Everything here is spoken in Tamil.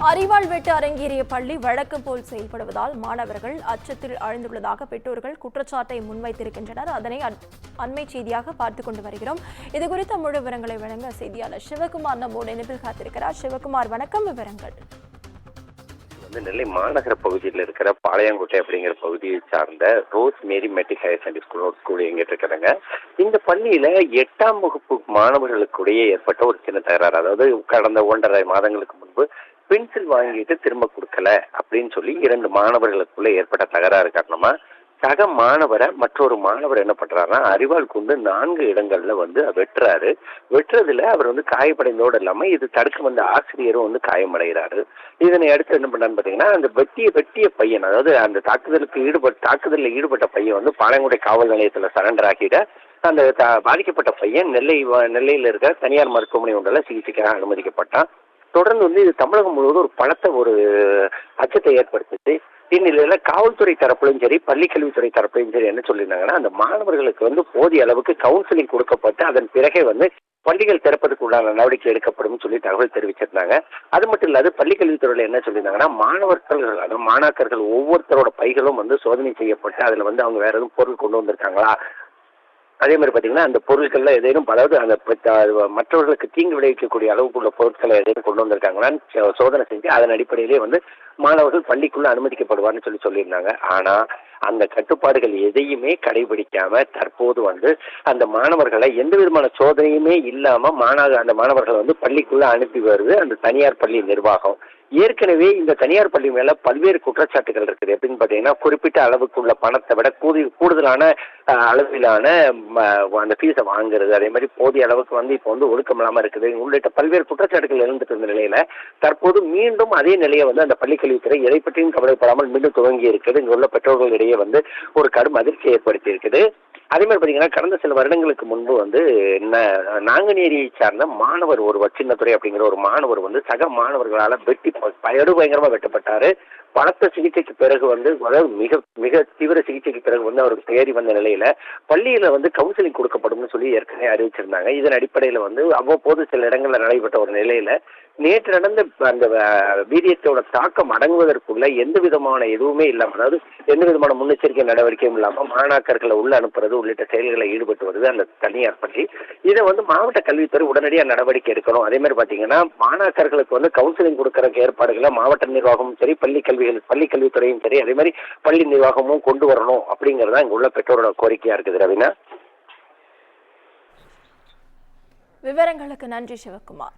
அரிவாள் வெட்டு அரங்கேறிய பள்ளி வழக்கம் போல் செயல்படுவதால் மாணவர்கள் அச்சத்தில் ஆழ்ந்துள்ளதாக பெற்றோர்கள் குற்றச்சாட்டை முன்வைத்திருக்கின்றனர். அதனை அண்மை செய்தியாக பார்த்துக் கொண்டு வருகிறோம். இதுகுறித்த முழு விவரங்களை வழங்க செய்தியாளர் சிவகுமார் நம்மோடு இணைப்பில் காத்திருக்கிறார். சிவகுமார், வணக்கம். விவரங்கள். நெல்லை மாநகர பகுதியில் இருக்கிற பாளையங்கோட்டை அப்படிங்கிற பகுதியை சார்ந்த ரோஸ் மேரி மெட்ரிக் ஹையர் செகண்டரி ஸ்கூல் எங்கிட்டு இருக்கிறாங்க. இந்த பள்ளியில 8ஆம் வகுப்பு மாணவர்களுக்குடைய ஏற்பட்ட ஒரு சின்ன தகராறு. அதாவது கடந்த 1.5 மாதங்களுக்கு முன்பு பென்சில் வாங்கிட்டு திரும்ப கொடுக்கல அப்படின்னு சொல்லி 2 மாணவர்களுக்குள்ள ஏற்பட்ட தகராறு காரணமா சக மாணவரை மற்றொரு மாணவர் என்ன பண்றாருன்னா அரிவாள் கொண்டு 4 இடங்கள்ல வெட்டுறாரு. வெட்டுறதுல அவர் காயப்படைந்தோடு இல்லாம இது தடுக்க வந்த ஆசிரியரும் காயமடைகிறாரு. இதனை அடுத்து என்ன பண்ணான்னு பாத்தீங்கன்னா அந்த வெட்டிய பையன், அதாவது அந்த தாக்குதலில் ஈடுபட்ட பையன் பாளையங்கோட்டை காவல் நிலையத்துல சரண்டர் ஆகிட அந்த பாதிக்கப்பட்ட பையன் நெல்லையில இருக்க தனியார் மருத்துவமனை ஒன்றில் சிகிச்சைக்காக அனுமதிக்கப்பட்டான். தொடர்ந்து இது தமிழகம் முழுவதும் ஒரு பலத்த ஒரு அச்சத்தை ஏற்படுத்துச்சு. இந்நிலையில காவல்துறை தரப்புலையும் சரி பள்ளிக்கல்வித்துறை தரப்புலையும் சரி என்ன சொல்லியிருந்தாங்கன்னா அந்த மாணவர்களுக்கு போதிய அளவுக்கு கவுன்சிலிங் கொடுக்கப்பட்டு அதன் பிறகே பள்ளிகள் திறப்பதற்கு உண்டான நடவடிக்கை எடுக்கப்படும் சொல்லி தகவல் தெரிவிச்சிருந்தாங்க. அது மட்டும் இல்லாது பள்ளிக்கல்வித்துறையில என்ன சொல்லியிருந்தாங்கன்னா மாணாக்கர்கள் ஒவ்வொருத்தரோட பைகளும் சோதனை செய்யப்பட்டு அதுல அவங்க வேற எதுவும் பொருள் கொண்டு வந்திருக்காங்களா, அதே மாதிரி பார்த்தீங்கன்னா அந்த பொருட்கள்ல ஏதேனும், அதாவது அந்த மற்றவர்களுக்கு தீங்கு விளைவிக்கக்கூடிய அளவுக்குள்ள பொருட்களை ஏதேனும் கொண்டு வந்திருக்காங்களான்னு சோதனை செஞ்சு அதன் அடிப்படையிலே மாணவர்கள் பள்ளிக்குள்ள அனுமதிக்கப்படுவார்னு சொல்லியிருந்தாங்க. ஆனா அந்த கட்டுப்பாடுகள் எதையுமே கடைபிடிக்காம தற்போது அந்த மாணவர்களை எந்த விதமான சோதனையுமே இல்லாம அந்த மாணவர்களை பள்ளிக்குள்ள அனுப்பி வருது அந்த தனியார் பள்ளி நிர்வாகம். ஏற்கனவே இந்த தனியார் பள்ளி மேல பல்வேறு குற்றச்சாட்டுகள் இருக்குது. எப்படின்னு பாத்தீங்கன்னா குறிப்பிட்ட அளவுக்குள்ள பணத்தை விட கூடுதலான அளவிலான அந்த ஃபீஸை வாங்குறது, அதே மாதிரி போதிய அளவுக்கு இப்போ ஒழுக்கம் இல்லாம இருக்குது உள்ளிட்ட பல்வேறு குற்றச்சாட்டுகள் இருந்துட்டு இருந்த நிலையில தற்போது மீண்டும் அதே நிலையை அந்த பள்ளிக்கல்வித்துறை எதை பற்றியும் கவலைப்படாமல் மீண்டும் துவங்கி இருக்குது. இங்க உள்ள பெற்றோர்களிடையே ஒரு கடும் அதிர்ச்சி ஏற்படுத்தி இருக்குது. அதே மாதிரி பாத்தீங்கன்னா கடந்த சில வருடங்களுக்கு முன்பு நாங்குநேரியை சார்ந்த மாணவர் ஒருவர், சின்னத்துறை அப்படிங்கிற ஒரு மாணவர் சக மாணவர்களால வெட்டி பயங்கரமா வெட்டப்பட்டாரு. பலத்த சிகிச்சைக்கு பிறகு அதாவது மிக மிக தீவிர சிகிச்சைக்கு பிறகு அவருக்கு தேறி வந்த நிலையில பள்ளியில கவுன்சிலிங் கொடுக்கப்படும் சொல்லி ஏற்கனவே அறிவிச்சிருந்தாங்க. இதன் அடிப்படையில அவ்வப்போது சில இடங்கள்ல நடைபெற்ற ஒரு நிலையில நேற்று நடந்த அந்த வீரியத்தோட தாக்கம் அடங்குவதற்குள்ள எந்த விதமான எதுவுமே இல்லாம, அதாவது எந்த விதமான முன்னெச்சரிக்கை நடவடிக்கையும் இல்லாம மாணாக்கர்களை உள்ள அனுப்புறது உள்ளிட்ட செயல்களை ஈடுபட்டு வருது அந்த தனியார் பள்ளி. இதை மாவட்ட கல்வித்துறை உடனடியாக நடவடிக்கை எடுக்கணும். அதே மாதிரி பாத்தீங்கன்னா மாணாக்கர்களுக்கு கவுன்சிலிங் கொடுக்கறதுக்கு ஏற்பாடுகளை மாவட்ட நிர்வாகமும் சரி பள்ளிக்கல்வித்துறையும் சரி அதே மாதிரி பள்ளி நிர்வாகமும் கொண்டு வரணும் அப்படிங்கறதா இங்க உள்ள பெற்றோரோட கோரிக்கையா இருக்குது. ரவினா, விவரங்களுக்கு நன்றி சிவகுமார்.